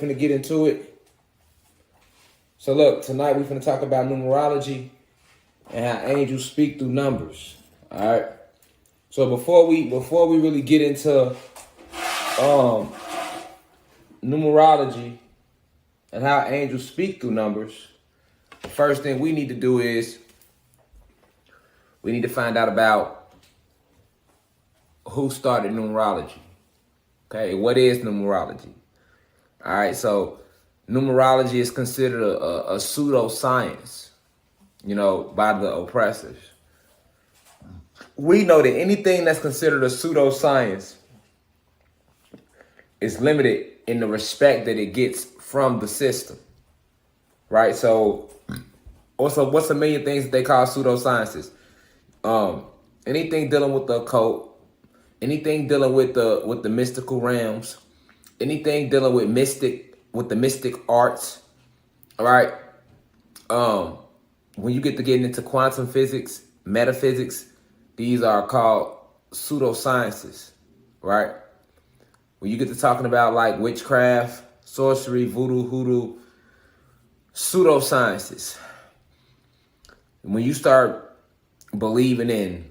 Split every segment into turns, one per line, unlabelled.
finna get into it. So look, tonight we finna talk about numerology and how angels speak through numbers. All right. So before we really get into numerology and how angels speak through numbers, the first thing we need to do is we need to find out about who started numerology. Okay, what is numerology? All right, so numerology is considered a pseudoscience, by the oppressors. We know that anything that's considered a pseudoscience is limited in the respect that it gets from the system, right? So, also, what's a million things that they call pseudosciences? Anything dealing with the occult, anything dealing with the mystical realms, anything dealing with the mystic arts. All right. When you get to getting into quantum physics, metaphysics, these are called pseudosciences, right? When you get to talking about like witchcraft, sorcery, voodoo, hoodoo, pseudosciences. When you start believing in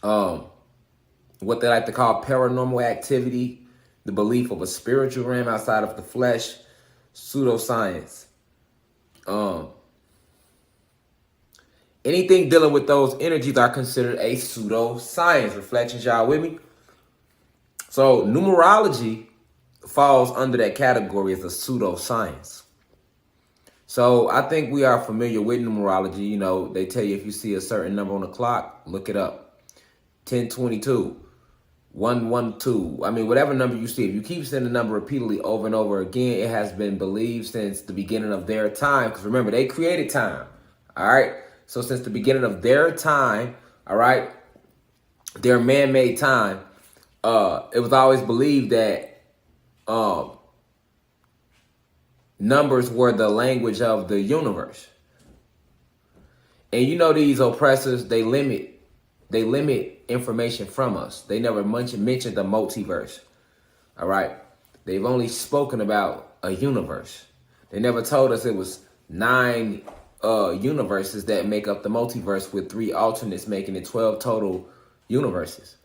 what they like to call paranormal activity, the belief of a spiritual realm outside of the flesh, pseudoscience. Anything dealing with those energies are considered a pseudoscience. Reflections, y'all with me? So numerology falls under that category as a pseudoscience. So I think we are familiar with numerology. They tell you if you see a certain number on the clock, look it up. 1022, 112. I mean, whatever number you see, if you keep saying the number repeatedly over and over again, it has been believed since the beginning of their time. Because remember, they created time. All right. So since the beginning of their time, all right, their man-made time, it was always believed that numbers were the language of the universe. And these oppressors, they limit information from us. They never mentioned the multiverse. All right. They've only spoken about a universe. They never told us it was 9 universes that make up the multiverse, with 3 alternates, making it 12 total universes.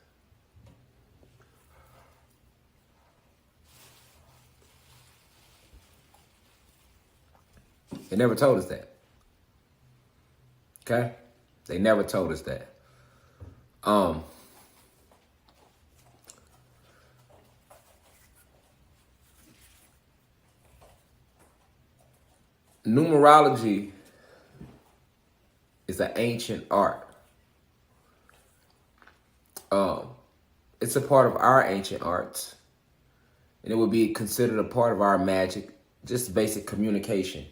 They never told us that. Okay? They never told us that. Numerology is an ancient art. It's a part of our ancient arts, and it would be considered a part of our magic, just basic communication.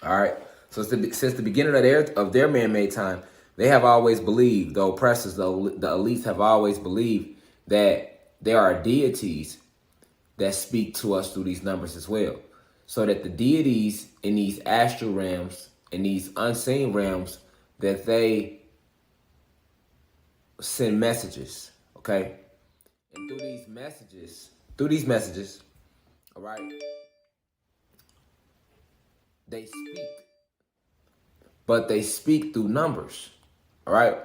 All right. So since the beginning of their man-made time, they have always believed, the oppressors, the elites have always believed that there are deities that speak to us through these numbers as well. So that the deities in these astral realms, in these unseen realms, that they send messages, okay? And through these messages, all right, they speak. But they speak through numbers, all right?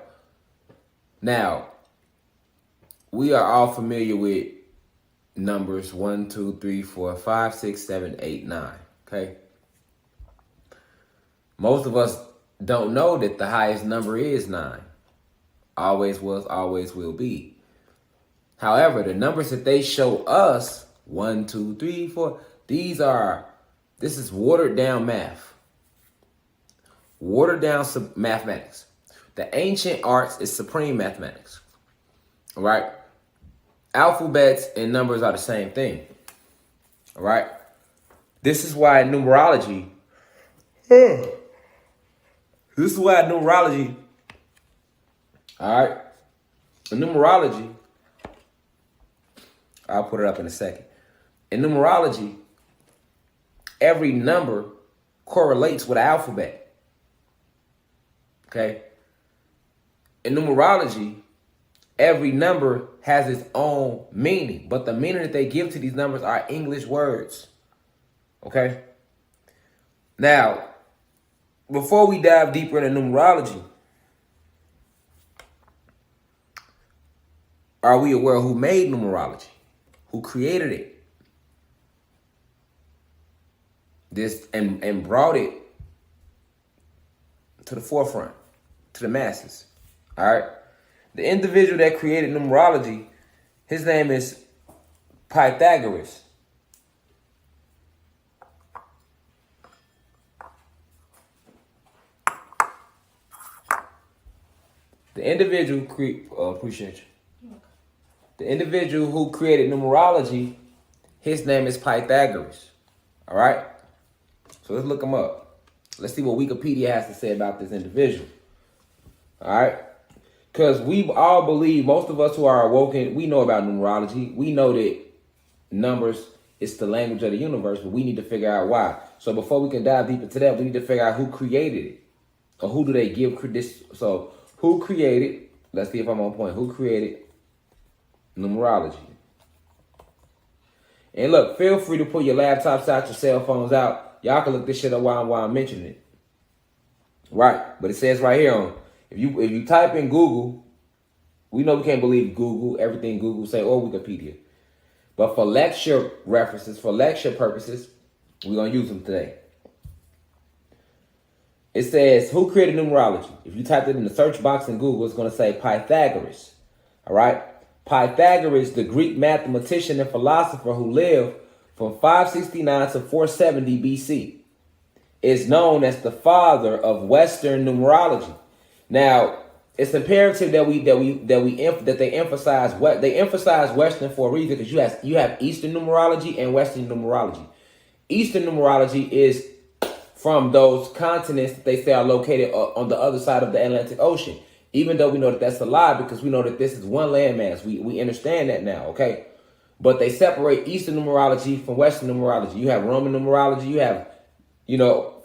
Now, we are all familiar with numbers 1, 2, 3, 4, 5, 6, 7, 8, 9, okay? Most of us don't know that the highest number is 9. Always was, always will be. However, the numbers that they show us, 1, 2, 3, 4, this is watered down math. Watered down mathematics. The ancient arts is supreme mathematics. All right? Alphabets and numbers are the same thing. All right? This is why numerology. All right? Numerology. I'll put it up in a second. In numerology, every number correlates with the alphabet. Okay? In numerology, every number has its own meaning, but the meaning that they give to these numbers are English words. Okay? Now, before we dive deeper into numerology, are we aware who made numerology? Who created it? This and brought it to the forefront, to the masses. All right? The individual that created numerology, his name is Pythagoras. The individual appreciate you. The individual who created numerology, his name is Pythagoras. All right? So let's look him up. Let's see what Wikipedia has to say about this individual. All right? Because we all believe, most of us who are awoken, we know about numerology. We know that numbers is the language of the universe, but we need to figure out why. So before we can dive deep into that, we need to figure out who created it. Or who do they give this? So who created, let's see if I'm on point, who created numerology? And look, feel free to pull your laptops out, your cell phones out. Y'all can look this shit up while I'm mentioning it. Right, but it says right here on, if you type in Google, we know we can't believe Google, everything Google say, or Wikipedia. But for lecture references, for lecture purposes, we're going to use them today. It says, who created numerology? If you type it in the search box in Google, it's going to say Pythagoras. All right? Pythagoras, the Greek mathematician and philosopher who lived from 569 to 470 BC, is known as the father of Western numerology. Now, it's imperative that they emphasize Western for a reason, because you have Eastern numerology and Western numerology. Eastern numerology is from those continents that they say are located on the other side of the Atlantic Ocean. Even though we know that that's a lie, because we know that this is one landmass. We understand that now, okay? But they separate Eastern numerology from Western numerology. You have Roman numerology, you have,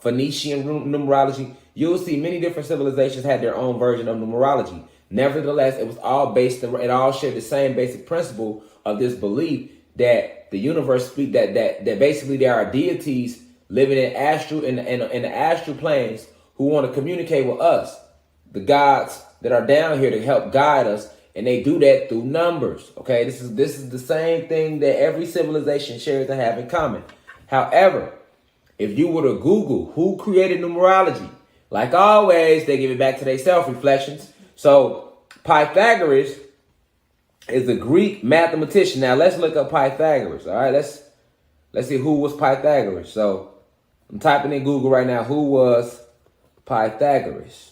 Phoenician numerology. You'll see many different civilizations had their own version of numerology. Nevertheless, it was all it all shared the same basic principle of this belief that the universe that basically there are deities living in the astral planes who want to communicate with us, the gods that are down here to help guide us, and they do that through numbers. Okay, this is the same thing that every civilization shares and have in common. However, if you were to Google who created numerology, like always, they give it back to their self-reflections. So Pythagoras is a Greek mathematician. Now let's look up Pythagoras. All right, let's see who was Pythagoras. So I'm typing in Google right now. Who was Pythagoras?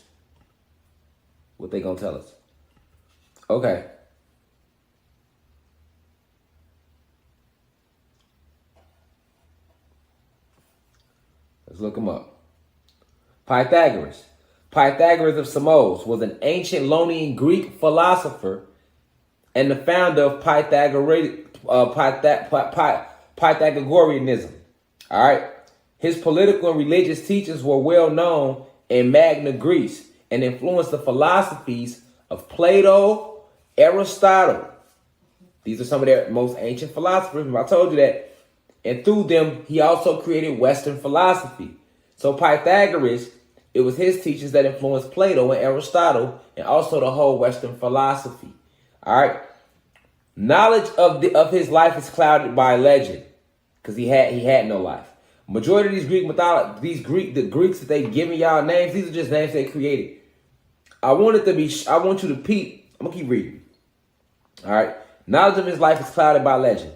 What they gonna tell us? Okay. Let's look him up. Pythagoras. Pythagoras of Samos was an ancient Ionian Greek philosopher and the founder of Pythagoreanism. All right. His political and religious teachings were well known in Magna Greece and influenced the philosophies of Plato, Aristotle. These are some of their most ancient philosophers. I told you that. And through them, he also created Western philosophy. So Pythagoras, it was his teachings that influenced Plato and Aristotle and also the whole Western philosophy. All right. Knowledge of his life is clouded by legend because he had no life. Majority of these Greek mythology, the Greeks that they giving y'all names, these are just names they created. I want you to peep. I'm gonna keep reading. All right. Knowledge of his life is clouded by legend,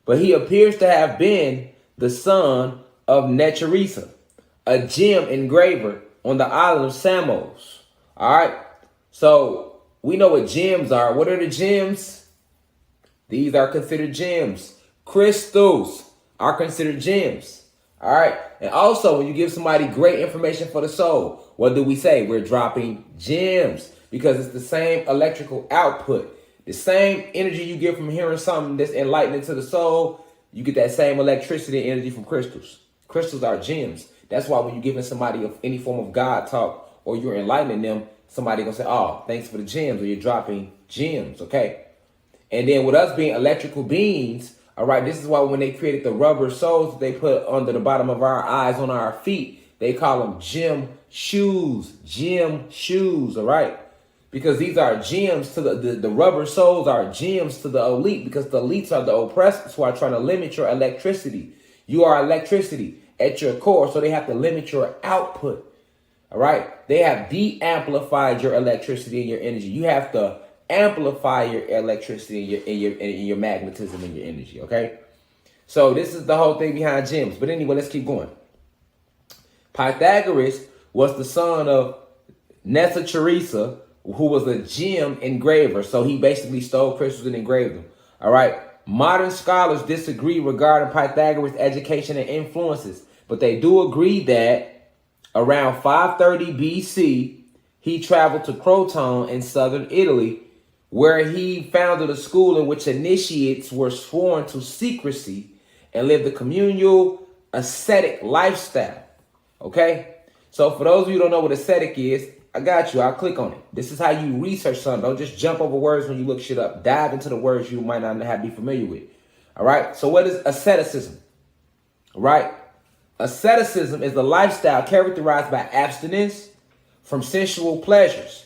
but he appears to have been the son of Necherisa, a gem engraver on the island of Samos. All right. So we know what gems are. What are the gems? These are considered gems. Crystals are considered gems. All right. And also, when you give somebody great information for the soul, what do we say? We're dropping gems because it's the same electrical output. The same energy you get from hearing something that's enlightening to the soul, you get that same electricity and energy from crystals. Crystals are gems. That's why when you're giving somebody any form of God talk or you're enlightening them, somebody gonna say, oh, thanks for the gems, or you're dropping gems, okay? And then with us being electrical beings, all right, this is why when they created the rubber soles that they put under the bottom of our eyes on our feet, they call them gem shoes, all right? Because these are gems to the rubber soles are gems to the elite, because the elites are the oppressors who are trying to limit your electricity. You are electricity at your core, so they have to limit your output. All right. They have de-amplified your electricity and your energy. You have to amplify your electricity and your magnetism and your energy. Okay. So this is the whole thing behind gems. But anyway, let's keep going. Pythagoras was the son of Nessa Teresa, who was a gem engraver. So he basically stole crystals and engraved them. All right. Modern scholars disagree regarding Pythagoras' education and influences, but they do agree that around 530 BC, he traveled to Croton in southern Italy, where he founded a school in which initiates were sworn to secrecy and lived a communal ascetic lifestyle. Okay? So for those of you who don't know what ascetic is, I got you. I'll click on it. This is how you research something. Don't just jump over words when you look shit up. Dive into the words you might not have be familiar with. All right? So what is asceticism? All right? Asceticism is a lifestyle characterized by abstinence from sensual pleasures,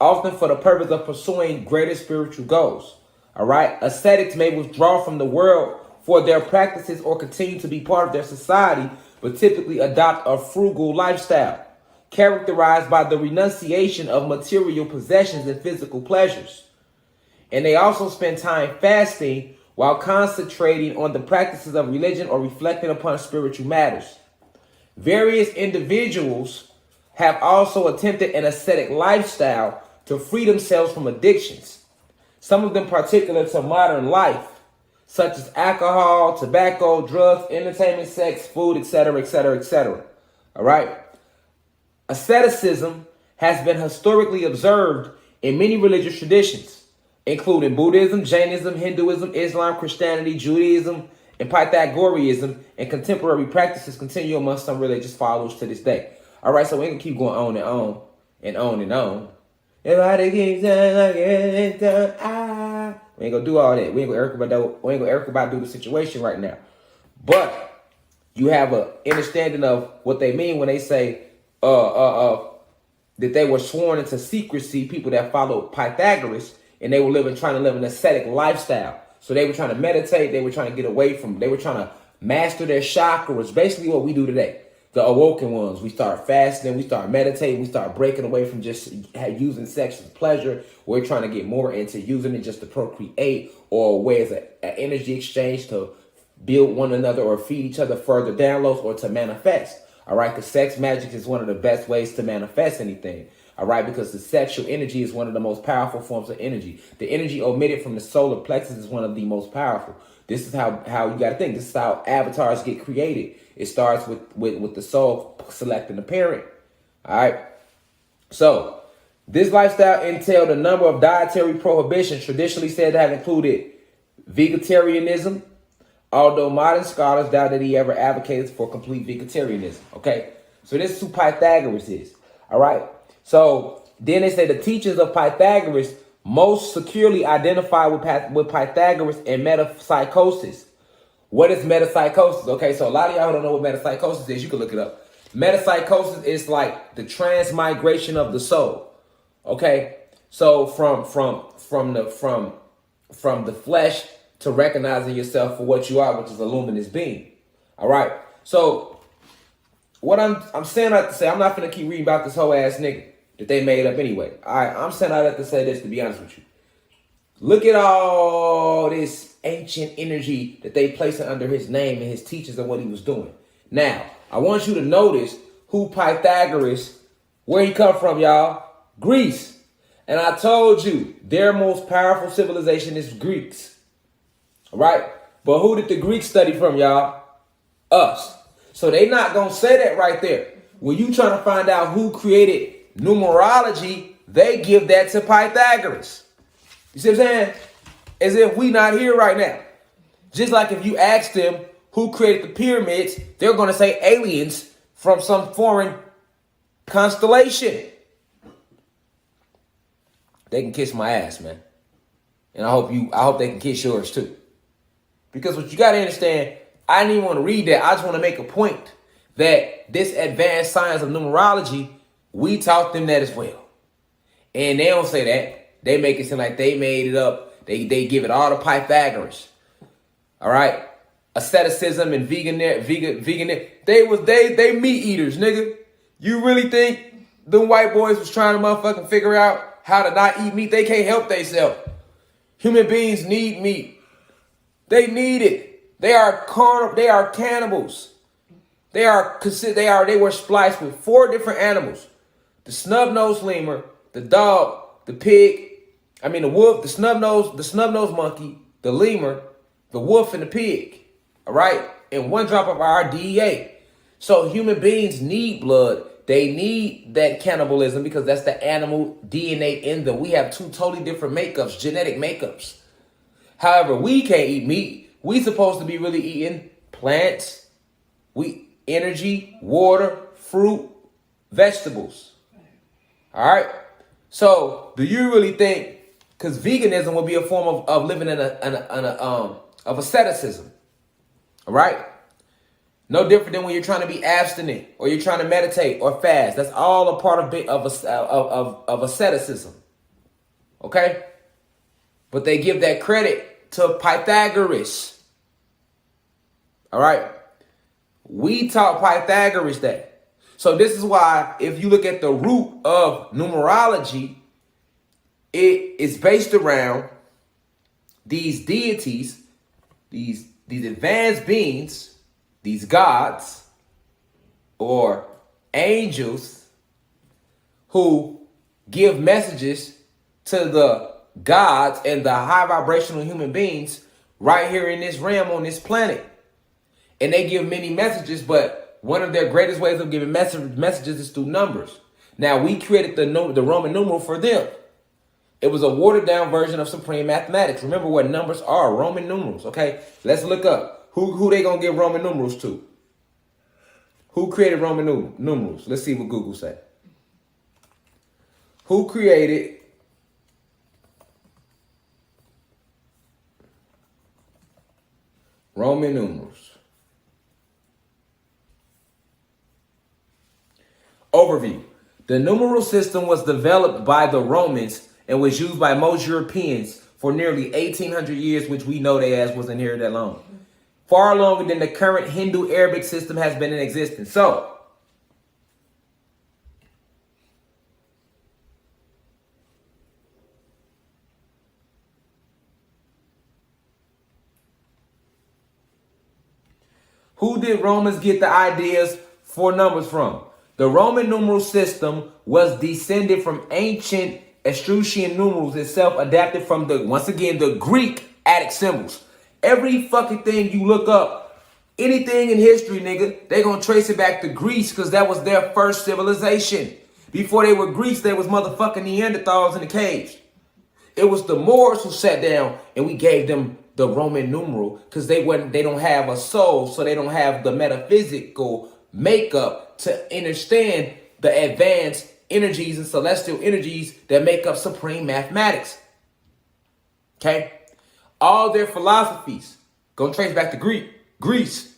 often for the purpose of pursuing greater spiritual goals. All right. Ascetics may withdraw from the world for their practices or continue to be part of their society, but typically adopt a frugal lifestyle characterized by the renunciation of material possessions and physical pleasures. And they also spend time fasting while concentrating on the practices of religion or reflecting upon spiritual matters. Various individuals have also attempted an ascetic lifestyle to free themselves from addictions, some of them particular to modern life, such as alcohol, tobacco, drugs, entertainment, sex, food, etc., etc., etc. All right? Asceticism has been historically observed in many religious traditions, including Buddhism, Jainism, Hinduism, Islam, Christianity, Judaism, and Pythagoreanism, and contemporary practices continue amongst some religious followers to this day. All right, so we're going to keep going on and on and on and on. Everybody keeps saying like it, we ain't going to do all that. We ain't going to Erica about do the situation right now. But you have an understanding of what they mean when they say that they were sworn into secrecy, people that followed Pythagoras, and they were trying to live an ascetic lifestyle. So they were trying to meditate. They were trying to get away from, they were trying to master their chakras. Basically what we do today. The awoken ones. We start fasting. We start meditating. We start breaking away from just using sex as pleasure. We're trying to get more into using it just to procreate, or a way as an energy exchange to build one another or feed each other further downloads, or to manifest. All right. Because sex magic is one of the best ways to manifest anything. All right, because the sexual energy is one of the most powerful forms of energy. The energy emitted from the solar plexus is one of the most powerful. This is how you got to think. This is how avatars get created. It starts with the soul selecting the parent. All right. So this lifestyle entailed a number of dietary prohibitions, traditionally said to have included vegetarianism, although modern scholars doubt that he ever advocated for complete vegetarianism. Okay, so this is who Pythagoras is. All right. So then they say the teachings of Pythagoras most securely identify with Pythagoras and metapsychosis. What is metapsychosis? Okay, so a lot of y'all don't know what metapsychosis is. You can look it up. Metapsychosis is like the transmigration of the soul. Okay, so from the flesh to recognizing yourself for what you are, which is a luminous being. All right. So what I'm saying out to say, I'm not gonna keep reading about this whole ass nigga that they made up anyway. All right, I'm saying out to say this, to be honest with you. Look at all this ancient energy that they placed under his name and his teachings and what he was doing. Now, I want you to notice who Pythagoras, where he come from, y'all. Greece. And I told you, their most powerful civilization is Greeks. All right? But who did the Greeks study from, y'all? Us. So they not going to say that right there. When you trying to find out who created numerology, they give that to Pythagoras. You see what I'm saying? As if we not here right now. Just like if you ask them who created the pyramids, they're going to say aliens from some foreign constellation. they can kiss my ass, man. And I hope they can kiss yours too. Because what you got to understand, I didn't even want to read that. I just want to make a point that this advanced science of numerology, we taught them that as well. And they don't say that. They make it seem like they made it up. They give it all to Pythagoras. All right? Asceticism and vegan. They meat eaters, nigga. You really think them white boys was trying to motherfucking figure out how to not eat meat? They can't help themselves. Human beings need meat. They need it. They are carnal. They are cannibals. They were spliced with 4 different animals: the snub-nosed lemur, the dog, the pig. The wolf, the snub-nosed monkey, the lemur, the wolf, and the pig. All right, and 1 drop of our DEA. So human beings need blood. They need that cannibalism because that's the animal DNA in them. We have 2 totally different makeups, genetic makeups. However, we can't eat meat. We supposed to be really eating plants, energy, water, fruit, vegetables. All right. So, do you really think? Because veganism would be a form of living of asceticism. All right. No different than when you're trying to be abstinent or you're trying to meditate or fast. That's all a part of asceticism. Okay? But they give that credit to Pythagoras. All right? We taught Pythagoras that. So this is why if you look at the root of numerology, it is based around these deities, these advanced beings, these gods or angels who give messages to the gods and the high vibrational human beings right here in this realm on this planet. And they give many messages, but one of their greatest ways of giving messages is through numbers. Now, we created the Roman numeral for them. It was a watered down version of supreme mathematics. Remember what numbers are, Roman numerals, okay? Let's look up. Who they gonna give Roman numerals to? Who created Roman numerals? Let's see what Google said. Who created Roman numerals? Overview. The numeral system was developed by the Romans and was used by most Europeans for nearly 1,800 years, which we know they ass wasn't here that long. Far longer than the current Hindu-Arabic system has been in existence. So, who did Romans get the ideas for numbers from? The Roman numeral system was descended from ancient Etruscan numerals itself, adapted from the Greek Attic symbols. Every fucking thing you look up, anything in history, nigga, they gonna trace it back to Greece because that was their first civilization. Before they were Greeks, they was motherfucking Neanderthals in the caves. It was the Moors who sat down and we gave them the Roman numeral because they don't have a soul, so they don't have the metaphysical makeup to understand the advanced energies and celestial energies that make up supreme mathematics. Okay? All their philosophies gonna trace back to Greece.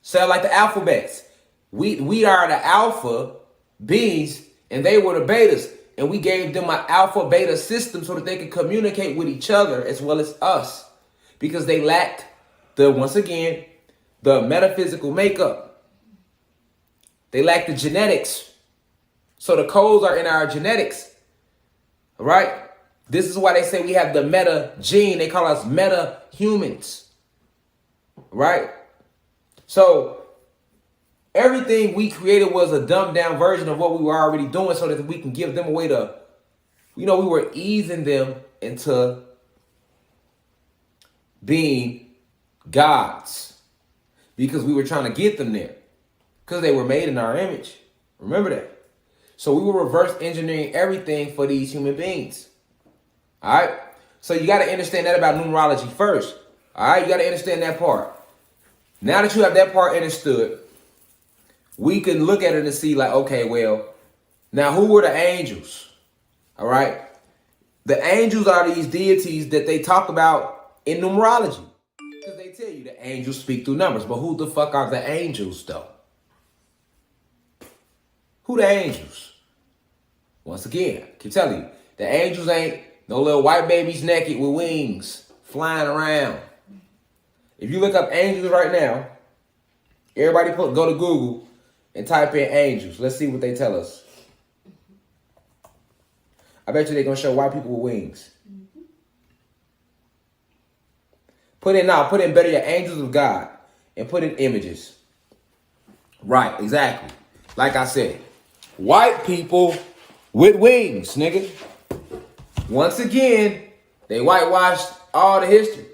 Sound like the alphabets. We are the alpha beings and they were the betas. And we gave them an alpha beta system so that they could communicate with each other as well as us. Because they lacked the metaphysical makeup. They lacked the genetics. So the codes are in our genetics. All right? This is why they say we have the meta gene. They call us meta humans. Right? So everything we created was a dumbed down version of what we were already doing so that we can give them a way to, we were easing them into being gods because we were trying to get them there because they were made in our image. Remember that. So we were reverse engineering everything for these human beings. All right. So you got to understand that about numerology first. All right. You got to understand that part. Now that you have that part understood, we can look at it and see like, okay, well, now who were the angels? All right. The angels are these deities that they talk about in numerology. Because they tell you the angels speak through numbers. But who the fuck are the angels, though? Who the angels? Once again, I keep telling you, the angels ain't no little white babies naked with wings flying around. If you look up angels right now, everybody go to Google and type in angels. Let's see what they tell us. I bet you they're going to show white people with wings. Put in better your angels of God and put in images. Right, exactly. Like I said, white people with wings, nigga. Once again, they whitewashed all the history.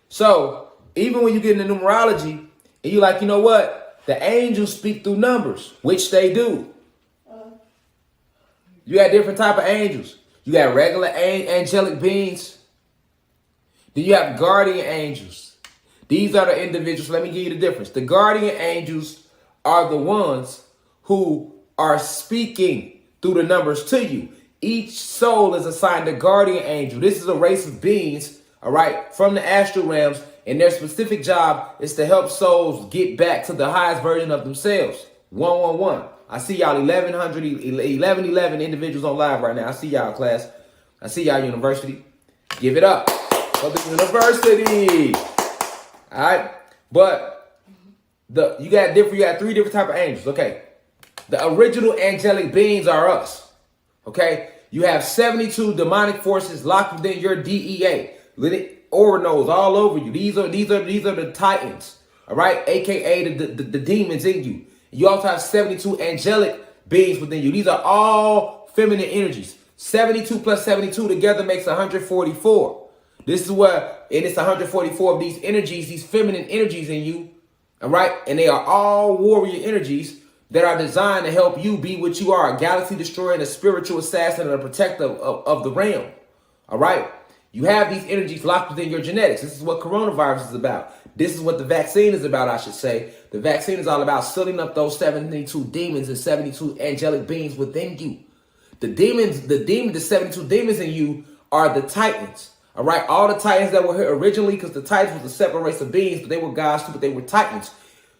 So, even when you get into numerology, and you're like, you know what? The angels speak through numbers, which they do. You got different type of angels. You got regular angelic beings. Then you have guardian angels. These are the individuals. Let me give you the difference. The guardian angels are the ones who are speaking through the numbers to you. Each soul is assigned a guardian angel. This is a race of beings, all right, from the astral realms, and their specific job is to help souls get back to the highest version of themselves. 111. I see y'all 1111 individuals on live right now. I see y'all, class. I see y'all, university. Give it up for the university. All right, but you got three different type of angels. Okay, the original angelic beings are us. Okay, you have 72 demonic forces locked within your DEA. Aura nodes all over you. These are the titans. All right, aka the demons in you. You also have 72 angelic beings within you. These are all feminine energies. 72 plus 72 together makes 144. This is what, and it's 144 of these energies, these feminine energies in you. All right, and they are all warrior energies that are designed to help you be what you are, a galaxy destroyer and a spiritual assassin and a protector of the realm. All right. You have these energies locked within your genetics. This is what coronavirus is about. This is what the vaccine is about, I should say. The vaccine is all about sealing up those 72 demons and 72 angelic beings within you. The 72 demons in you are the titans. All right. All the titans that were here originally, because the titans was a separate race of beings, but they were gods too, but they were titans.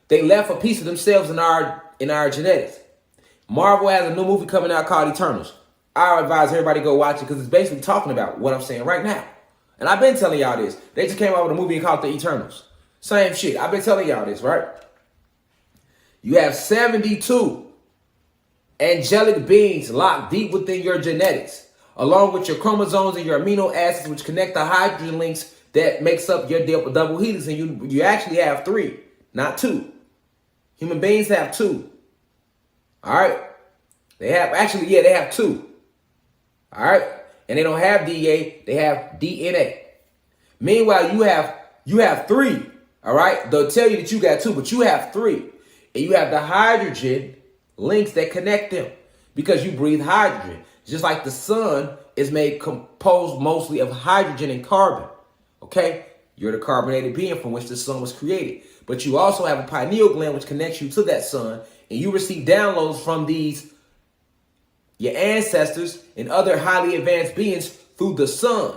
They left a piece of themselves in our genetics. Marvel has a new movie coming out called Eternals. I advise everybody go watch it because it's basically talking about what I'm saying right now. And I've been telling y'all this. They just came out with a movie called The Eternals. Same shit. I've been telling y'all this, right? You have 72 angelic beings locked deep within your genetics, along with your chromosomes and your amino acids, which connect the hydrogen links that makes up your double helix. And you actually have 3, not 2. Human beings have 2. All right? They have 2. All right? And they don't have DA, they have DNA. Meanwhile, you have 3. All right? They'll tell you that you got 2, but you have 3. And you have the hydrogen links that connect them because you breathe hydrogen. Just like the sun is composed mostly of hydrogen and carbon. Okay? You're the carbonated being from which the sun was created. But you also have a pineal gland which connects you to that sun, and you receive downloads from your ancestors and other highly advanced beings through the sun.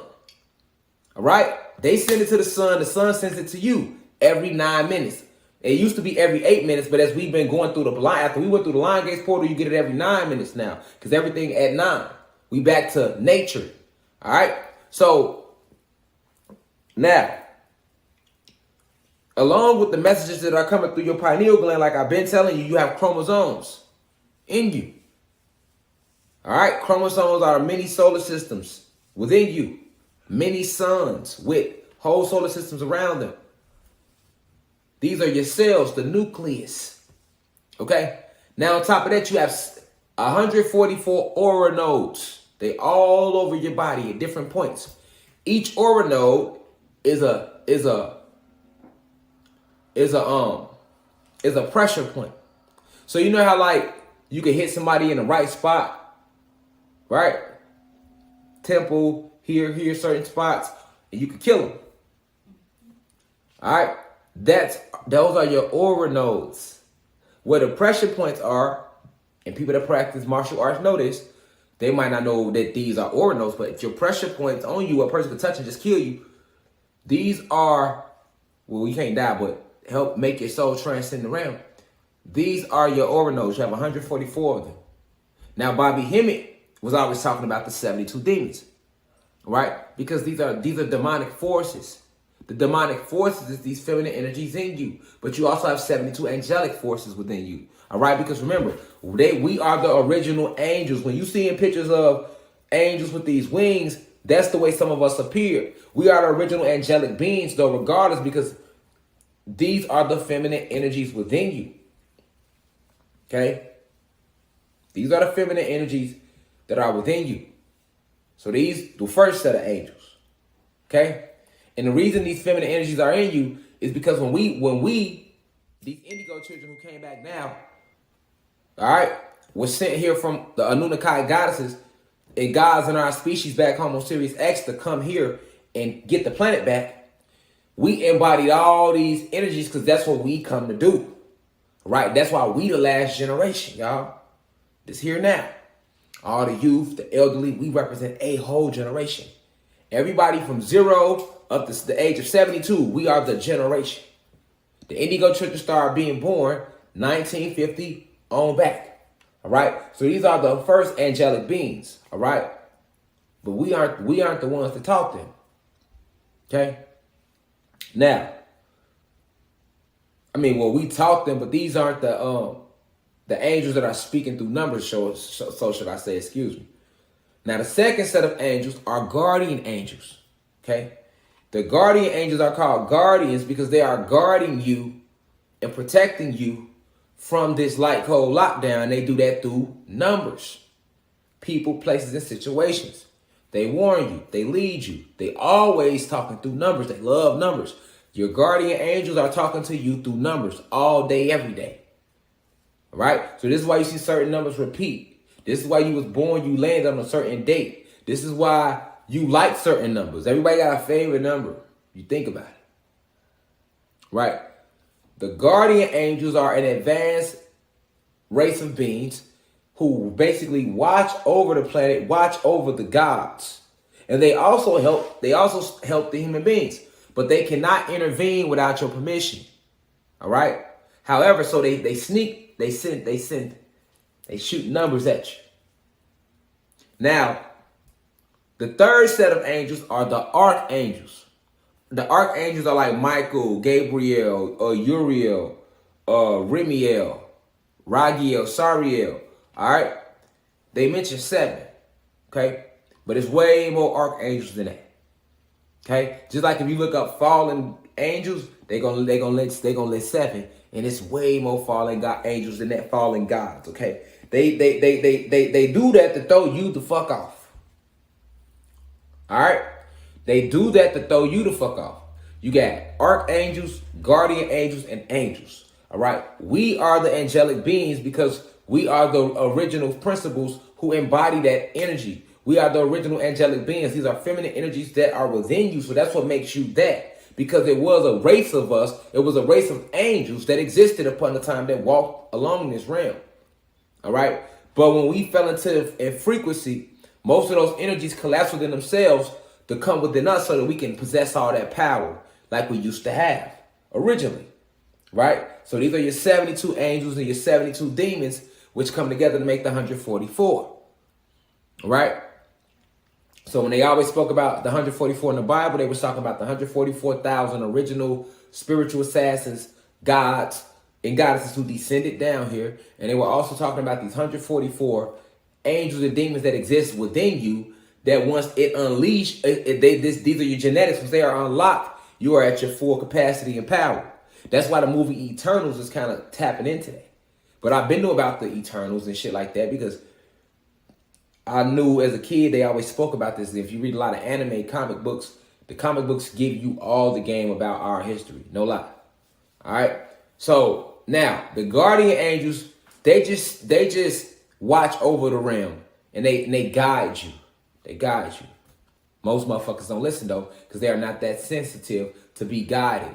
All right? They send it to the sun sends it to you every 9 minutes. It used to be every 8 minutes, but as we've been going through the line, after we went through the Lion Gates portal, you get it every 9 minutes now because everything at 9. We back to nature. All right? So now, along with the messages that are coming through your pineal gland, like I've been telling you, you have chromosomes in you. All right? Chromosomes are many solar systems within you. Many suns with whole solar systems around them. These are your cells, the nucleus. Okay? Now, on top of that, you have 144 aura nodes. They all over your body at different points. Each aura node is a pressure point. So you know how like you can hit somebody in the right spot, right? Temple, here, certain spots, and you can kill them. All right? Those are your aura nodes. Where the pressure points are, and people that practice martial arts know this, They might not know that these are ordinals, but if your pressure points on you, a person could touch and just kill you. These are, well, you can't die, but help make your soul transcend the realm. These are your ordinals. You have 144 of them. Now, Bobby Hemmett was always talking about the 72 demons, right? Because these are demonic forces. The demonic forces is these feminine energies in you, but you also have 72 angelic forces within you. All right, because remember, we are the original angels. When you see in pictures of angels with these wings, that's the way some of us appear. We are the original angelic beings, though, regardless, because these are the feminine energies within you. Okay? These are the feminine energies that are within you. So these, the first set of angels. Okay? And the reason these feminine energies are in you is because when we, these indigo children who came back now, all right, was sent here from the Anunnaki goddesses and gods in our species back home on Sirius X to come here and get the planet back. We embodied all these energies because that's what we come to do. Right? That's why we the last generation, y'all. This here now. All the youth, the elderly, we represent a whole generation. Everybody from 0 up to the age of 72, we are the generation. The indigo children started being born 1950 on back. All right? So these are the first angelic beings. All right? But we aren't the ones to talk them. Okay? Now, I mean, well, we taught them, but these aren't the angels that are speaking through numbers, so should I say, excuse me. Now, the second set of angels are guardian angels, okay? The guardian angels are called guardians because they are guarding you and protecting you from this light cold lockdown. They do that through numbers, people, places, and situations. They warn you. They lead you. They always talking through numbers. They love numbers. Your guardian angels are talking to you through numbers all day, every day. All right? So this is why you see certain numbers repeat. This is why you was born, you landed on a certain date. This is why you like certain numbers. Everybody got a favorite number. You think about it. Right? The guardian angels are an advanced race of beings who basically watch over the planet, watch over the gods. And they also help the human beings. But they cannot intervene without your permission. All right? However, so they sneak, they shoot numbers at you. Now, the third set of angels are the archangels. The archangels are like Michael, Gabriel, Uriel, Remiel, Ragiel, Sariel. All right? They mention 7. Okay? But it's way more archangels than that. Okay, just like if you look up fallen angels, they gonna list 7, and it's way more fallen angels than that fallen gods. Okay, they do that to throw you the fuck off. All right, they do that to throw you the fuck off. You got archangels, guardian angels, and angels. All right, we are the angelic beings because we are the original principles who embody that energy. We are the original angelic beings. These are feminine energies that are within you. So that's what makes you that. Because it was a race of us. It was a race of angels that existed upon the time that walked along this realm. All right. But when we fell into frequency, most of those energies collapse within themselves to come within us so that we can possess all that power like we used to have originally. Right. So these are your 72 angels and your 72 demons, which come together to make the 144. All right. So when they always spoke about the 144 in the Bible, they were talking about the 144,000 original spiritual assassins, gods, and goddesses who descended down here. And they were also talking about these 144 angels and demons that exist within you that once it unleashed, these are your genetics. Once they are unlocked, you are at your full capacity and power. That's why the movie Eternals is kind of tapping into that. But I've been to about the Eternals and shit like that because I knew as a kid they always spoke about this. If you read a lot of anime comic books, the comic books give you all the game about our history. No lie. All right. So now the guardian angels, they just watch over the realm and they guide you. They guide you. Most motherfuckers don't listen though because they are not that sensitive to be guided.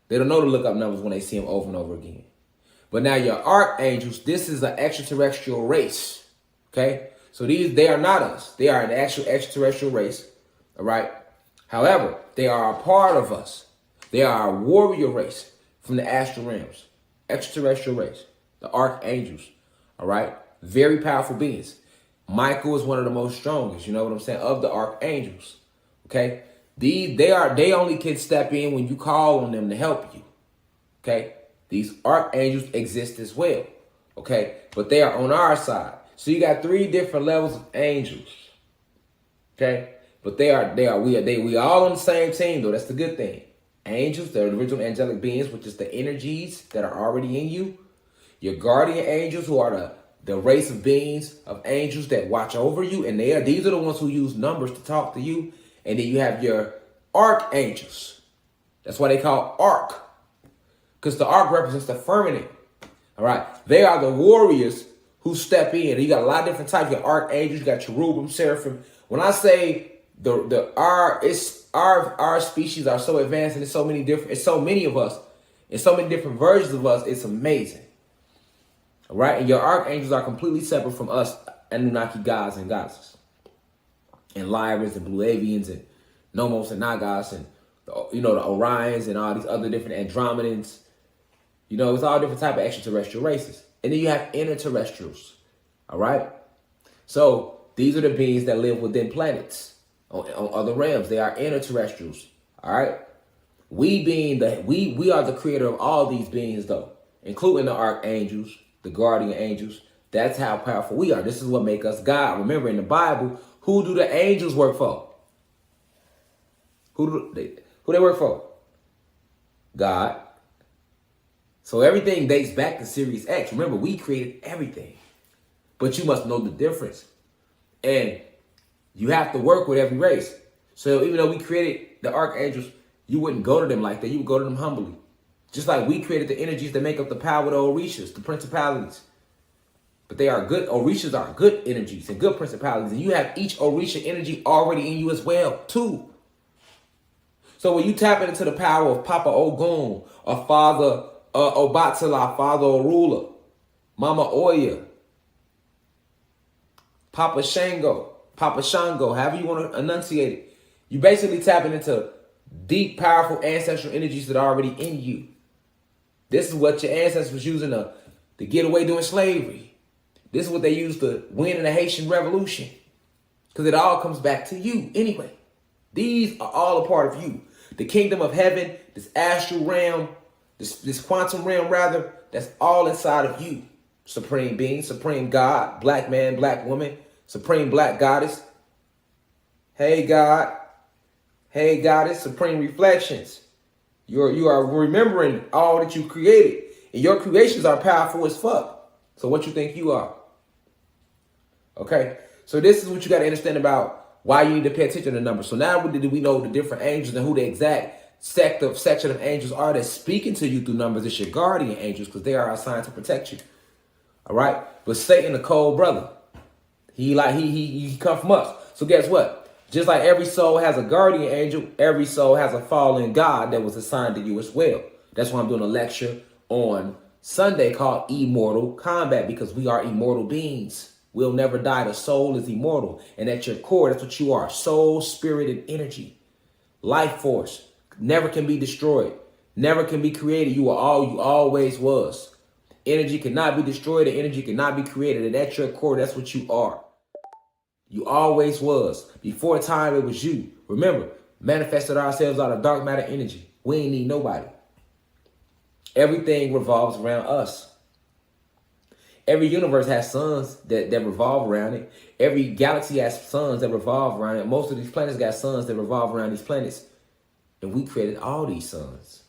They don't know to look up numbers when they see them over and over again. But now your archangels, this is an extraterrestrial race. Okay. So they are not us. They are an actual extraterrestrial race. All right. However, they are a part of us. They are a warrior race from the astral realms, extraterrestrial race, the archangels. All right. Very powerful beings. Michael is one of the most strongest, you know what I'm saying, of the archangels. Okay. They only can step in when you call on them to help you. Okay. These archangels exist as well. Okay. But they are on our side. So you got 3 different levels of angels. Okay. But we are all on the same team though. That's the good thing. Angels, they're the original angelic beings, which is the energies that are already in you. Your guardian angels, who are the race of beings of angels that watch over you, and these are the ones who use numbers to talk to you. And then you have your archangels. That's why they call arc, because the arc represents the firmament. All right, they are the warriors who step in. You got a lot of different types. You got archangels, you got cherubim, seraphim. When I say our species are so advanced, and it's so many of us, and so many different versions of us, it's amazing. All right, and your archangels are completely separate from us Anunnaki gods and goddesses, and Lyras and Blue Avians and Nomos and Nagas and the Orions and all these other different Andromedans. It's all different type of extraterrestrial races. And then you have interterrestrials. All right. So these are the beings that live within planets on other realms. They are interterrestrials. All right. We are the creator of all these beings, though, including the archangels, the guardian angels. That's how powerful we are. This is what makes us God. Remember, in the Bible, who do the angels work for? Who they work for? God. So everything dates back to Series X. Remember, we created everything. But you must know the difference. And you have to work with every race. So even though we created the archangels, you wouldn't go to them like that. You would go to them humbly. Just like we created the energies that make up the power of the Orishas, the principalities. But they are good. Orishas are good energies and good principalities. And you have each Orisha energy already in you as well, too. So when you tap into the power of Papa Ogun, or Father Obatala, Father Orula, Mama Oya, Papa Shango, however you want to enunciate it, you basically tapping into deep, powerful ancestral energies that are already in you. This is what your ancestors was using to get away doing slavery. This is what they used to win in the Haitian Revolution. Because it all comes back to you anyway. These are all a part of you. The kingdom of heaven, this astral realm, this quantum realm rather, that's all inside of you. Supreme being, supreme God, black man, black woman, supreme black goddess. Hey God, hey goddess, supreme reflections. You are remembering all that you created. And your creations are powerful as fuck. So what you think you are? Okay, so this is what you got to understand about why you need to pay attention to the numbers. So now we know the different angels and who the exact section of angels are that's speaking to you through numbers. It's your guardian angels, because they are assigned to protect you. All right, but Satan, the cold brother, he come from us. So guess what? Just like every soul has a guardian angel, every soul has a fallen God that was assigned to you as well. That's why I'm doing a lecture on Sunday called Immortal Combat, because we are immortal beings. We'll never die. The soul is immortal. And at your core, that's what you are. Soul, spirit, and energy. Life force. Never can be destroyed. Never can be created. You always was. Energy cannot be destroyed. And energy cannot be created. And at your core, that's what you are. You always was. Before time, it was you. Remember, manifested ourselves out of dark matter energy. We ain't need nobody. Everything revolves around us. Every universe has suns that revolve around it. Every galaxy has suns that revolve around it. Most of these planets got suns that revolve around these planets. And we created all these suns.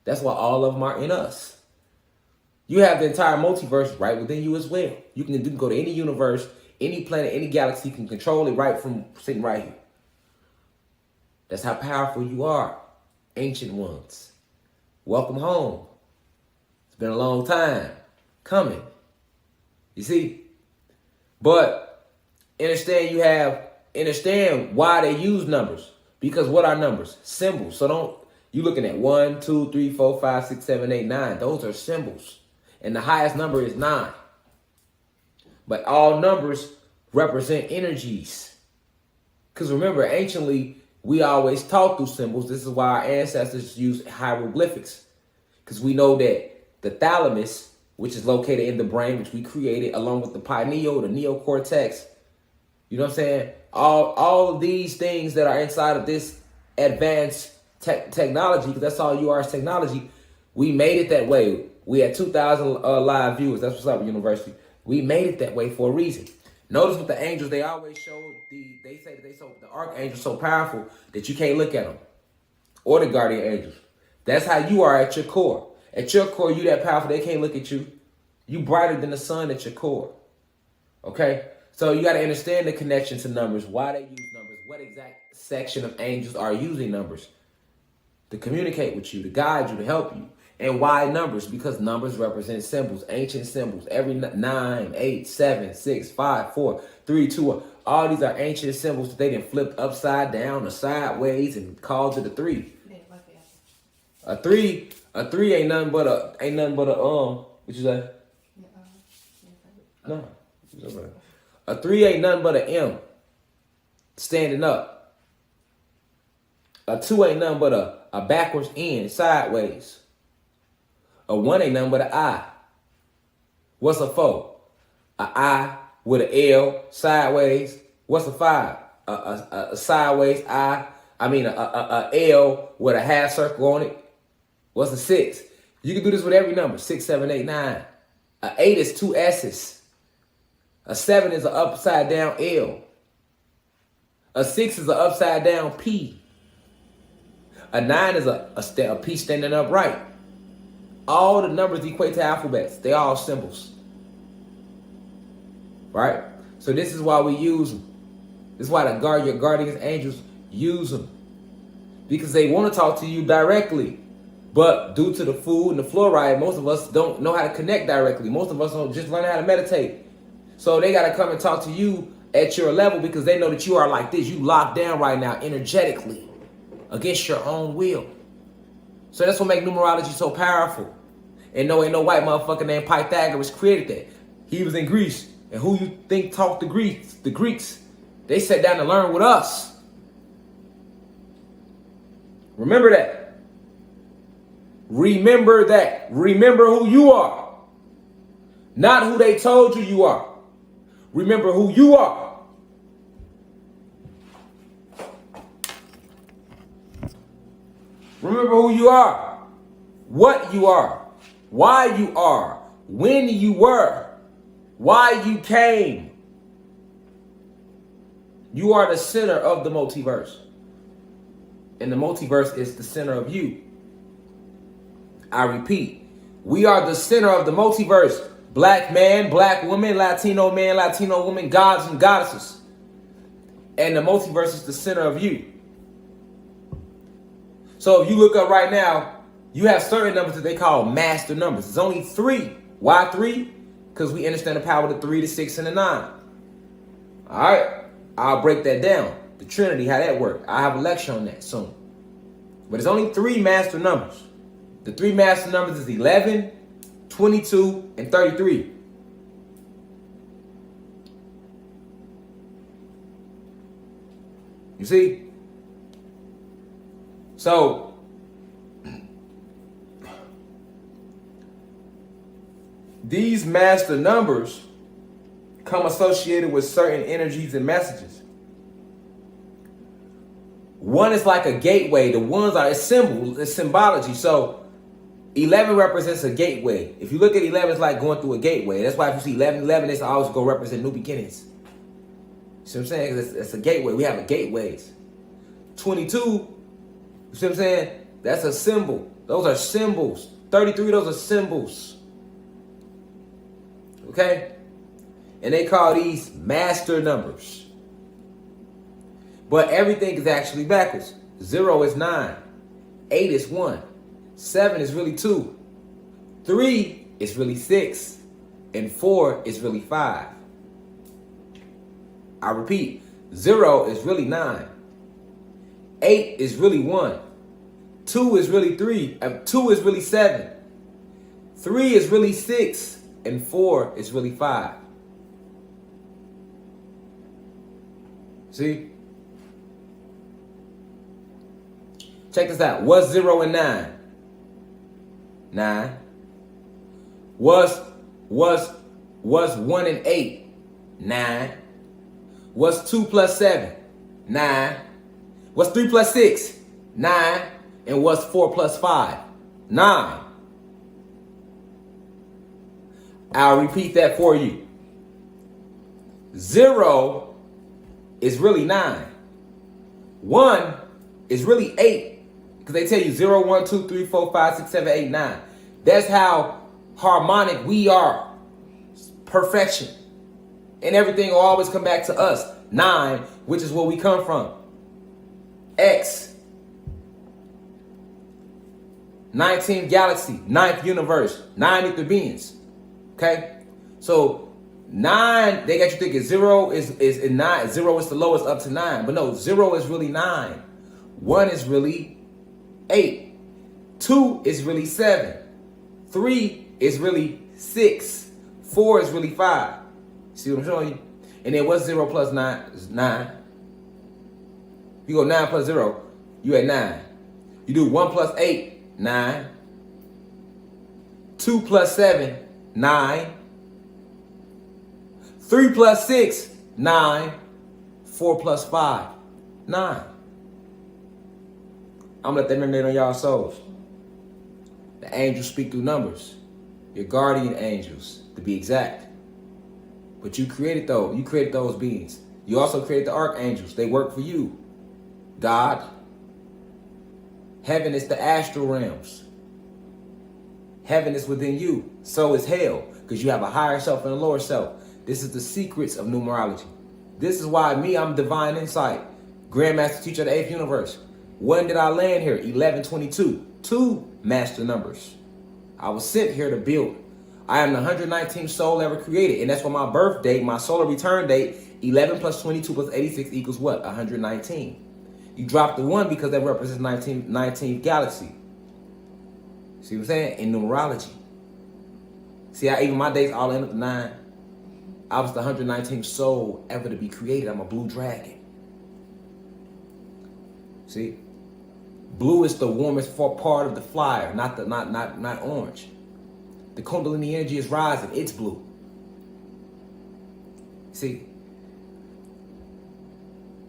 That's why all of them are in us. You have the entire multiverse right within you as well. You can go to any universe, any planet, any galaxy. You can control it right from sitting right here. That's how powerful you are, ancient ones. Welcome home. It's been a long time coming. You see? But understand why they use numbers. Because what are numbers? Symbols. So you looking at 1, 2, 3, 4, 5, 6, 7, 8, 9. Those are symbols. And the highest number is 9. But all numbers represent energies. Because remember, anciently, we always taught through symbols. This is why our ancestors used hieroglyphics. Because we know that the thalamus, which is located in the brain, which we created, along with the pineal, the neocortex, you know what I'm saying? All of these things that are inside of this advanced technology, because that's all you are is technology, we made it that way. We had 2,000 live viewers. That's what's up, University. We made it that way for a reason. Notice with the angels, they always show they say that the archangels so powerful that you can't look at them. Or the guardian angels. That's how you are at your core. At your core, you that powerful, they can't look at you. You brighter than the sun at your core. Okay? So you got to understand the connection to numbers, why they use numbers, what exact section of angels are using numbers to communicate with you, to guide you, to help you. And why numbers? Because numbers represent symbols, ancient symbols. Every 9, 8, 7, 6, 5, 4, 3, 2, 1. All these are ancient symbols that they didn't flip upside down or sideways and called it a 3. A three ain't nothing but a what you say? No. A 3 ain't nothing but an M standing up. A 2 ain't nothing but a backwards N sideways. A 1 ain't nothing but an I. What's a 4? A I with an L sideways. What's a 5? A sideways I. I mean a L with a half circle on it. What's a 6? You can do this with every number. 6, 7, 8, 9. A 8 is 2 S's. A 7 is an upside down L. A 6 is an upside down P. A 9 is a P standing upright. All the numbers equate to alphabets. They all symbols. Right? So this is why we use them. This is why your guardians angels use them. Because they want to talk to you directly. But due to the food and the fluoride, most of us don't know how to connect directly. Most of us don't just learn how to meditate. So they got to come and talk to you at your level because they know that you are like this. You locked down right now energetically against your own will. So that's what makes numerology so powerful. And no, ain't no white motherfucker named Pythagoras created that. He was in Greece. And who you think taught the Greeks? The Greeks. They sat down to learn with us. Remember that. Remember that. Remember who you are. Not who they told you you are. Remember who you are. Remember who you are. What you are. Why you are. When you were. Why you came. You are the center of the multiverse. And the multiverse is the center of you. I repeat, we are the center of the multiverse. Black man, black woman, Latino woman, gods and goddesses. And the multiverse is the center of you. So if you look up right now, you have certain numbers that they call master numbers. There's only 3. Why 3? Because we understand the power of the 3, the 6, and the 9. All right? I'll break that down. The Trinity, how that works. I have a lecture on that soon. But there's only 3 master numbers. The 3 master numbers is 11, 22, and 33. You see? So, these master numbers come associated with certain energies and messages. 1 is like a gateway. The ones are a symbol, it's symbology. So 11 represents a gateway. If you look at 11, it's like going through a gateway. That's why if you see 11, it's always going to represent new beginnings. You see what I'm saying? It's a gateway. We have a gateways. 22, you see what I'm saying? That's a symbol. Those are symbols. 33, those are symbols. Okay? And they call these master numbers. But everything is actually backwards. 0 is 9. 8 is 1. 7 is really 2. 3 is really 6. And 4 is really 5. I repeat, 0 is really 9. 8 is really 1. 2 is really 3. 2 is really 7. 3 is really 6. And 4 is really 5. See? Check this out. What's 0 and 9? 9. What's 1 and 8? 9. What's 2 plus 7? 9. What's 3 plus 6? 9. And what's 4 plus 5? 9. I'll repeat that for you. 0 is really 9. 1 is really 8. Because they tell you 0, 1, 2, 3, 4, 5, 6, 7, 8, 9. That's how harmonic we are. Perfection. And everything will always come back to us. 9, which is where we come from. X. 19th galaxy. 9th universe. 9 ether beings. Okay? So 9, they got you thinking 0 is 9. 0 is the lowest up to 9. But no, 0 is really 9. 1 is really 8. 2 is really 7. 3 is really 6. 4 is really 5. See what I'm showing you? And then what's 0 plus 9 is 9. If you go 9 plus 0, you at 9. You do 1 plus 8, 9. 2 plus 7, 9. 3 plus 6, 9. 4 plus 5, 9. I'm gonna let that marinate on y'all souls. The angels speak through numbers. Your guardian angels, to be exact. But you created those. You created those beings. You also created the archangels. They work for you. God. Heaven is the astral realms. Heaven is within you. So is hell. Because you have a higher self and a lower self. This is the secrets of numerology. This is why I'm divine insight. Grandmaster teacher of the 8th universe. When did I land here? 1122. 2 master numbers. I was sent here to build. I am the 119th soul ever created. And that's why my birth date, my solar return date, 11 plus 22 plus 86 equals what? 119. You drop the 1 because that represents 19th galaxy. See what I'm saying? In numerology. See how even my dates all end up to 9? I was the 119th soul ever to be created. I'm a blue dragon. See? Blue is the warmest part of the flyer, not orange. The Kundalini energy is rising. It's blue. See?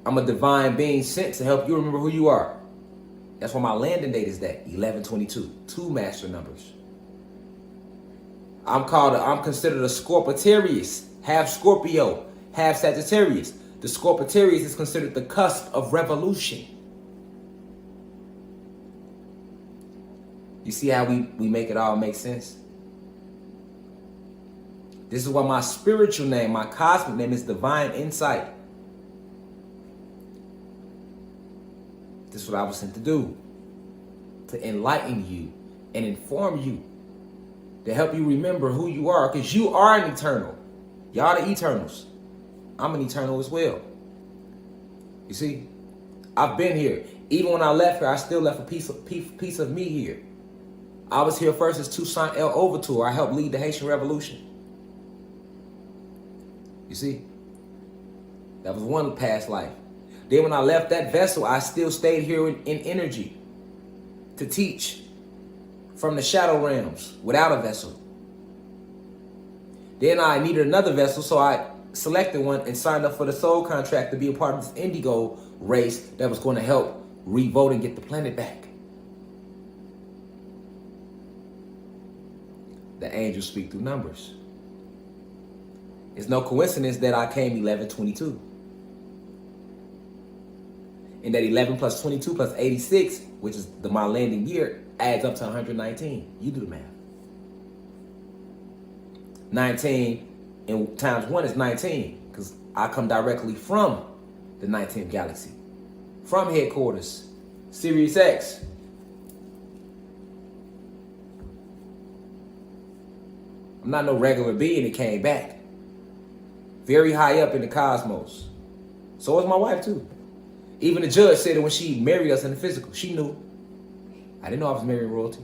I'm a divine being sent to help you remember who you are. That's why my landing date is that 1122. 2 master numbers. I'm considered a Scorpitarius, half Scorpio, half Sagittarius. The Scorpitarius is considered the cusp of revolution. You see how we make it all make sense? This is why my spiritual name, my cosmic name is Divine Insight. This is what I was sent to do. To enlighten you and inform you. To help you remember who you are. Because you are an eternal. Y'all the eternals. I'm an eternal as well. You see? I've been here. Even when I left here, I still left a piece of me here. I was here first as Toussaint El Overture. I helped lead the Haitian Revolution. You see? That was one past life. Then when I left that vessel, I still stayed here in energy to teach from the shadow realms without a vessel. Then I needed another vessel, so I selected one and signed up for the soul contract to be a part of this indigo race that was going to help revolt and get the planet back. The angels speak through numbers. It's no coincidence that I came 1122. And that 11 plus 22 plus 86, which is my landing year, adds up to 119. You do the math. 19 and times 1 is 19, because I come directly from the 19th galaxy. From headquarters, Sirius X. I'm not no regular being that came back. Very high up in the cosmos. So is my wife too. Even the judge said that when she married us in the physical, she knew. I didn't know I was marrying royalty.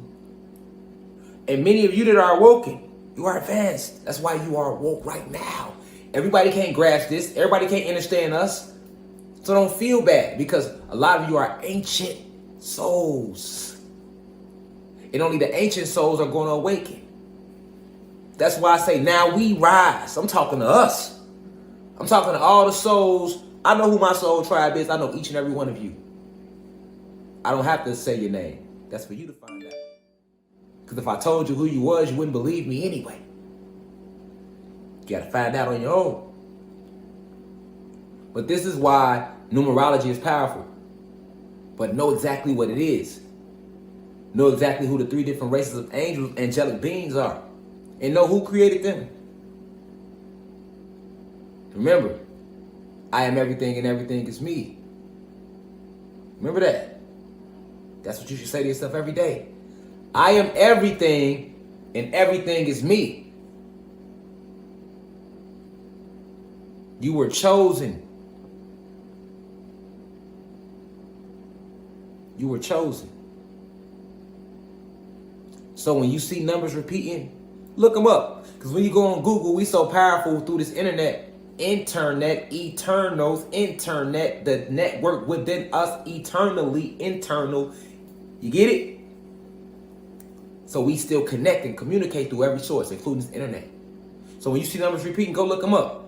And many of you that are awoken, you are advanced. That's why you are awoke right now. Everybody can't grasp this. Everybody can't understand us So don't feel bad, because a lot of you are ancient souls. And only the ancient souls are going to awaken. That's why I say now we rise. I'm talking to us. I'm talking to all the souls. I know who my soul tribe is. I know each and every one of you. I don't have to say your name. That's for you to find out. Because if I told you who you was, you wouldn't believe me anyway. You got to find out on your own. But this is why numerology is powerful. But know exactly what it is. Know exactly who the 3 different races of angels, angelic beings are. And know who created them. Remember, I am everything and everything is me. Remember that. That's what you should say to yourself every day. I am everything and everything is me. You were chosen. You were chosen. So when you see numbers repeating, look them up. Because when you go on Google, we so powerful through this internet, eternals, internet, the network within us, eternally internal. You get it? So we still connect and communicate through every source, including this internet. So when you see numbers repeating, go look them up.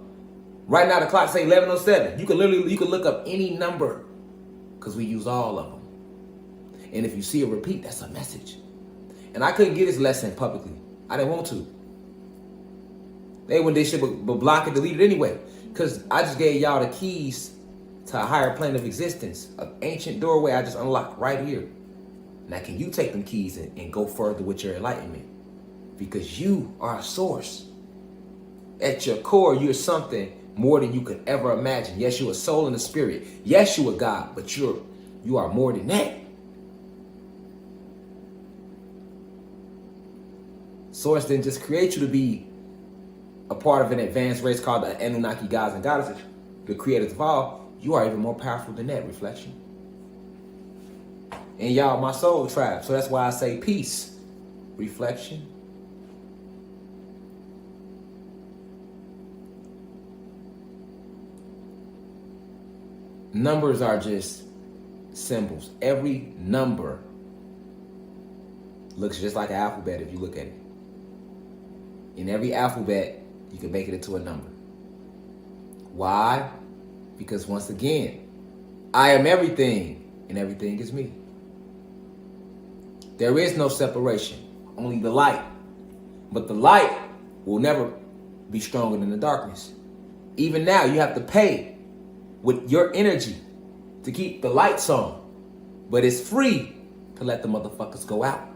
Right now the clock say 11:07. You can look up any number, because we use all of them. And if you see a repeat, that's a message. And I couldn't get this lesson publicly. I didn't want to. They should block and delete it anyway. Because I just gave y'all the keys to a higher plane of existence. An ancient doorway I just unlocked right here. Now can you take them keys and go further with your enlightenment? Because you are a source. At your core, you're something more than you could ever imagine. Yes, you're a soul and a spirit. Yes, you're a God, but you are more than that. Source didn't just create you to be a part of an advanced race called the Anunnaki gods and goddesses, the creators of all. You are even more powerful than that, reflection. And y'all, my soul tribe. So that's why I say peace, reflection. Numbers are just symbols. Every number looks just like an alphabet if you look at it. In every alphabet, you can make it into a number. Why? Because once again, I am everything and everything is me. There is no separation, only the light. But the light will never be stronger than the darkness. Even now, you have to pay with your energy to keep the lights on. But it's free to let the motherfuckers go out.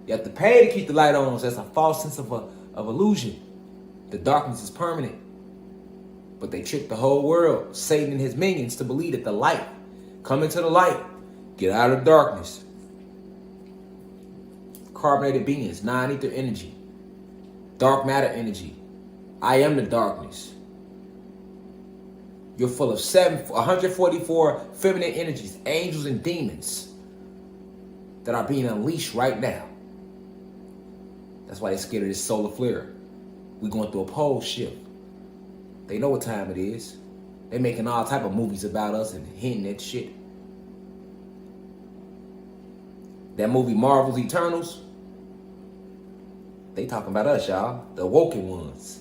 You have to pay to keep the light on. So that's a false sense of illusion. The darkness is permanent. But they tricked the whole world, Satan and his minions, to believe that the light, come into the light, get out of darkness. Carbonated beings, non-ether energy, dark matter energy. I am the darkness. You're full of 144 feminine energies, angels and demons that are being unleashed right now. That's why they're scared of this solar flare. We're going through a pole shift. They know what time it is. They're making all type of movies about us and hinting at shit. That movie Marvel's Eternals, they talking about us, y'all. The awoken ones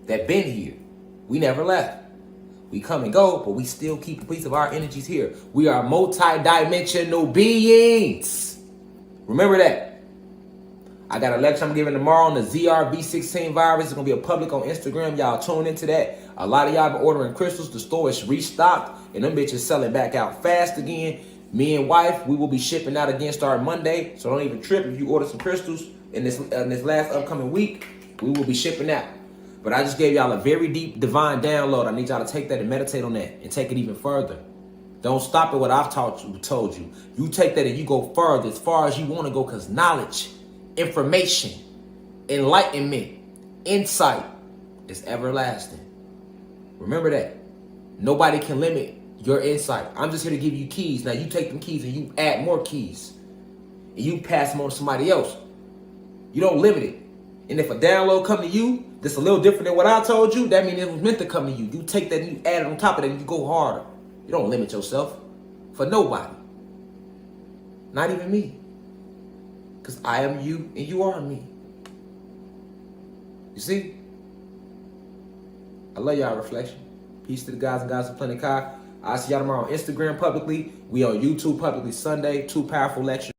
that been here. We never left. We come and go, but we still keep a piece of our energies here. We are multi-dimensional beings. Remember that. I got a lecture I'm giving tomorrow on the ZRV16 virus. It's going to be a public on Instagram. Y'all tune into that. A lot of y'all been ordering crystals. The store is restocked, and them bitches selling back out fast again. Me and wife, we will be shipping out again starting Monday. So don't even trip if you order some crystals in this last upcoming week. We will be shipping out. But I just gave y'all a very deep divine download. I need y'all to take that and meditate on that and take it even further. Don't stop at what I've told you. You take that and you go further, as far as you want to go, because knowledge, information, enlightenment, insight is everlasting. Remember that. Nobody can limit your insight. I'm just here to give you keys. Now you take them keys and you add more keys. And you pass them on to somebody else. You don't limit it. And if a download come to you that's a little different than what I told you, that means it was meant to come to you. You take that and you add it on top of that and you go harder. You don't limit yourself for nobody. Not even me. Because I am you and you are me. You see? I love y'all, Reflection. Peace to the guys and guys of Planet Kai. I'll see y'all tomorrow on Instagram publicly. We on YouTube publicly Sunday. 2 powerful lectures.